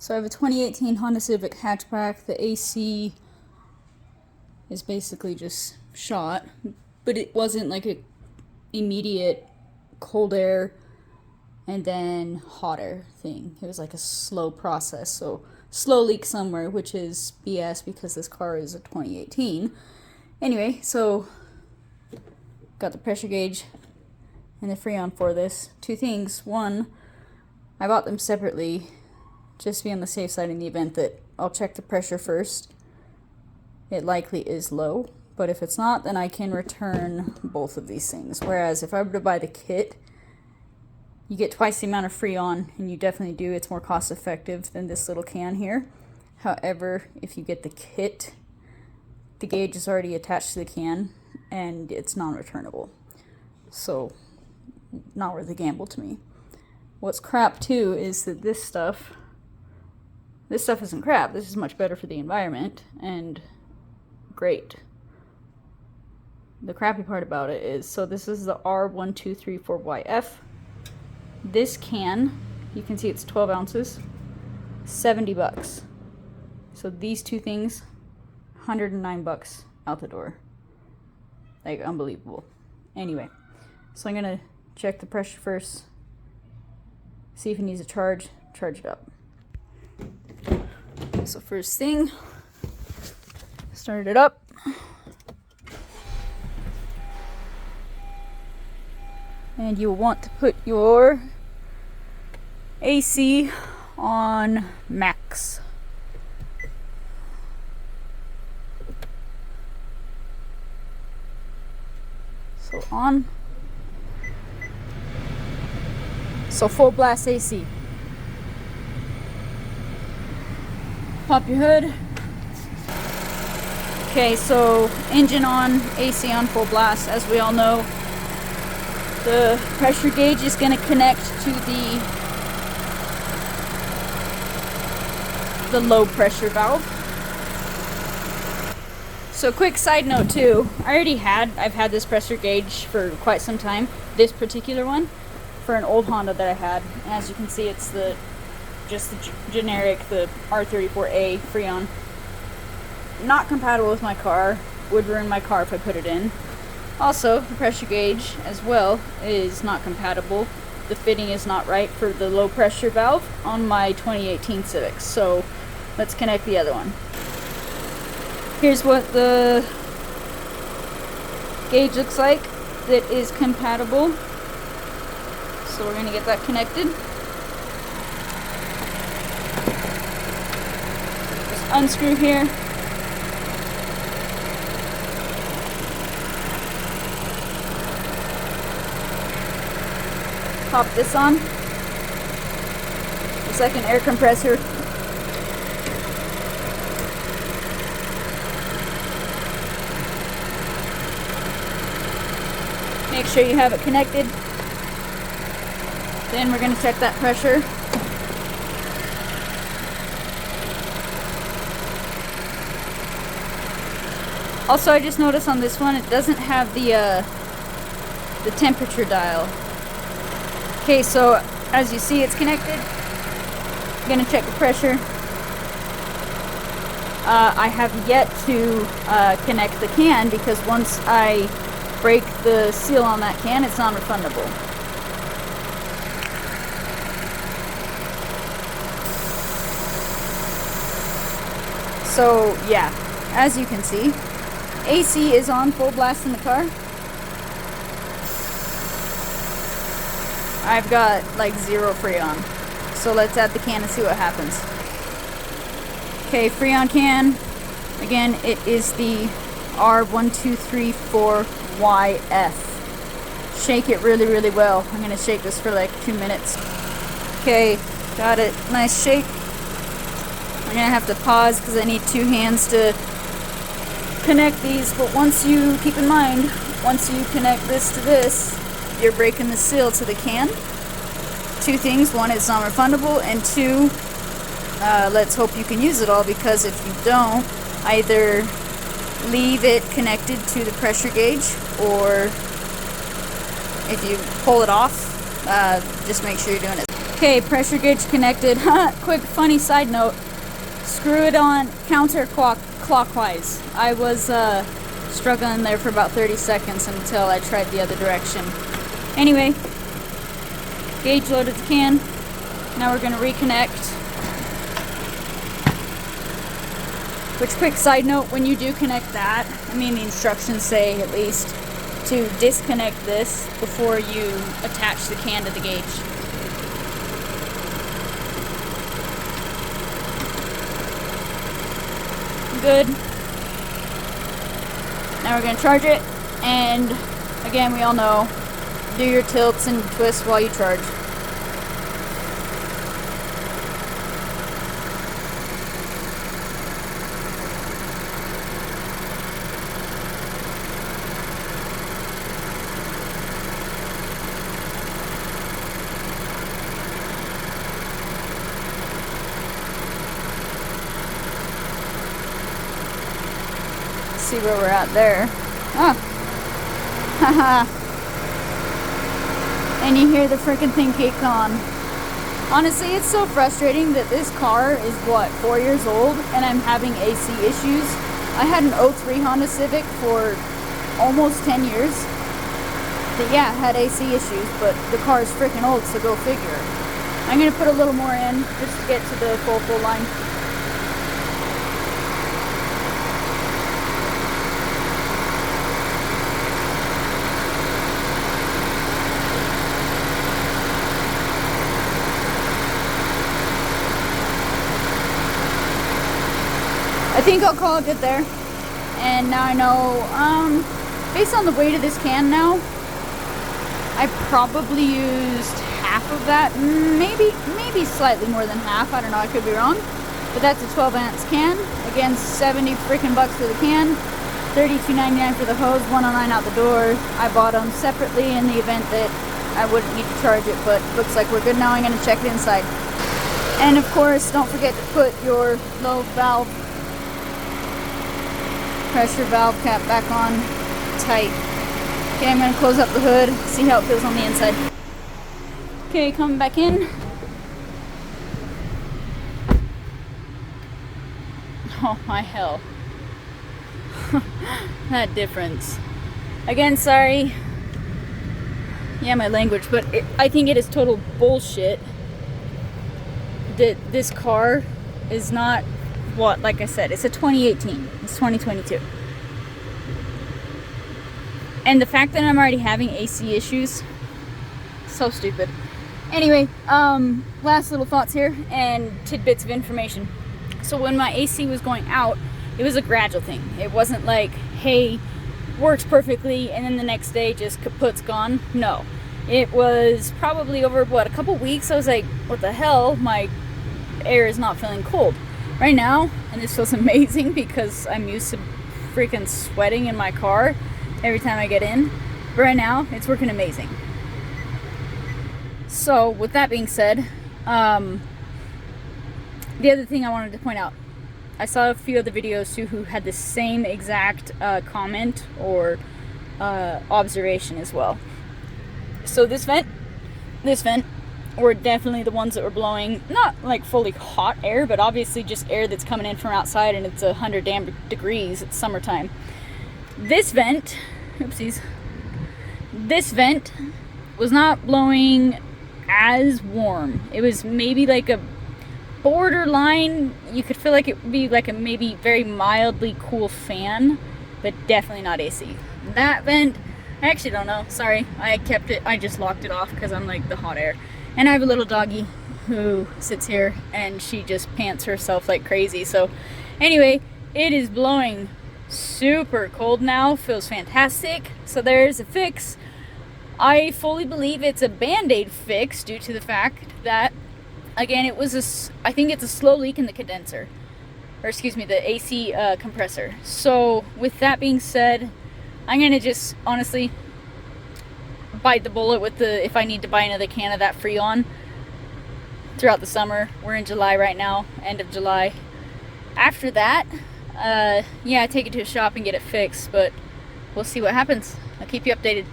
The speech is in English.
So I have a 2018 Honda Civic hatchback. The AC is basically just shot, but it wasn't like a immediate cold air and then hot air thing. It was like a slow process, so slow leak somewhere, which is BS because this car is a 2018. Anyway, so got the pressure gauge and the Freon for this. Two things. One, I bought them separately just to be on the safe side in the event that I'll check the pressure first. It likely is low, but if it's not, then I can return both of these things. Whereas if I were to buy the kit, you get twice the amount of Freon, and you definitely do. It's more cost effective than this little can here. However, if you get the kit, the gauge is already attached to the can and it's non-returnable. So, not worth the gamble to me. What's crap too is that this stuff isn't crap. This is much better for the environment and great. The crappy part about it is, so this is the R1234YF. This can, you can see it's 12 ounces, $70. So these two things, $109 out the door. Like, unbelievable. Anyway, so I'm gonna check the pressure first, see if it needs a charge it up. So first thing, start it up. And you'll want to put your AC on max. So on. So full blast AC. Pop your hood. Okay, so engine on, AC on full blast. As we all know, the pressure gauge is going to connect to the low pressure valve. So quick side note too, I've had this pressure gauge for quite some time, this particular one, for an old Honda that I had. And as you can see, it's just the generic, the R34A Freon. Not compatible with my car, would ruin my car if I put it in. Also, the pressure gauge as well is not compatible. The fitting is not right for the low pressure valve on my 2018 Civic. So let's connect the other one. Here's what the gauge looks like that is compatible. So we're going to get that connected. Just unscrew here. Pop this on. It's like an air compressor. Make sure you have it connected. Then we're going to check that pressure. Also, I just noticed on this one it doesn't have the temperature dial. Okay, so as you see, it's connected. I'm going to check the pressure. I have yet to connect the can because once I break the seal on that can, it's non-refundable. So yeah, as you can see, AC is on full blast in the car. I've got like 0 Freon. So let's add the can and see what happens. Okay, Freon can. Again, it is the R1234YF. Shake it really, really well. I'm going to shake this for like 2 minutes. Okay, got it. Nice shake. I'm going to have to pause because I need 2 hands to connect these. But once you, keep in mind, once you connect this to this, you're breaking the seal to the can. 2 things. 1, it's non-refundable. And 2, let's hope you can use it all, because if you don't, either leave it connected to the pressure gauge, or if you pull it off, just make sure you're doing it. Okay, pressure gauge connected. Quick funny side note. Screw it on counterclockwise. I was struggling there for about 30 seconds until I tried the other direction. Anyway, gauge loaded the can. Now we're going to reconnect. Which, quick side note, when you do connect that, I mean the instructions say at least to disconnect this before you attach the can to the gauge. Good. Now we're going to charge it, and again, we all know, do your tilts and twists while you charge. See where we're at there. Oh. Haha. And you hear the freaking thing kick on. Honestly, it's so frustrating that this car is, what, 4 years old, and I'm having AC issues. I had an 03 Honda Civic for almost 10 years. But yeah, had AC issues, but the car is freaking old, so go figure. I'm going to put a little more in just to get to the full line. I think I'll call it good there. And now I know, based on the weight of this can now, I probably used half of that, maybe slightly more than half, I don't know, I could be wrong. But that's a 12 ounce can. Again, 70 freaking bucks for the can, $32.99 for the hose, $109 out the door. I bought them separately in the event that I wouldn't need to charge it, but looks like we're good now. I'm gonna check it inside. And of course, don't forget to put your low valve pressure valve cap back on tight. Okay, I'm going to close up the hood, see how it feels on the inside. Okay, coming back in. Oh my hell. That difference. Again, sorry. Yeah, my language, but I think it is total bullshit that this car is not what, like I said, it's a 2018. It's 2022. And the fact that I'm already having AC issues, so stupid. Anyway, last little thoughts here and tidbits of information. So when my AC was going out, it was a gradual thing. It wasn't like, hey, works perfectly, and then the next day just kaput's gone. No. It was probably over, what, a couple weeks. I was like, what the hell? My air is not feeling cold. Right now, and this feels amazing because I'm used to freaking sweating in my car every time I get in. But right now, it's working amazing. So, with that being said, the other thing I wanted to point out, I saw a few other videos too who had the same exact comment or observation as well. So this vent, were definitely the ones that were blowing, not like fully hot air, but obviously just air that's coming in from outside, and it's 100 damn degrees, it's summertime. This vent, oopsies, this vent was not blowing as warm. It was maybe like a borderline, you could feel like it would be like a maybe very mildly cool fan, but definitely not AC. That vent, I actually don't know, sorry, I just locked it off because I'm like the hot air. And I have a little doggy who sits here and she just pants herself like crazy. So anyway, it is blowing super cold now, feels fantastic. So there's a fix. I fully believe it's a Band-Aid fix due to the fact that, again, I think it's a slow leak in the condenser, or excuse me, the AC compressor. So with that being said, I'm gonna just honestly bite the bullet with if I need to buy another can of that Freon throughout the summer. We're in July right now, end of July. After that, yeah, take it to a shop and get it fixed, but we'll see what happens. I'll keep you updated.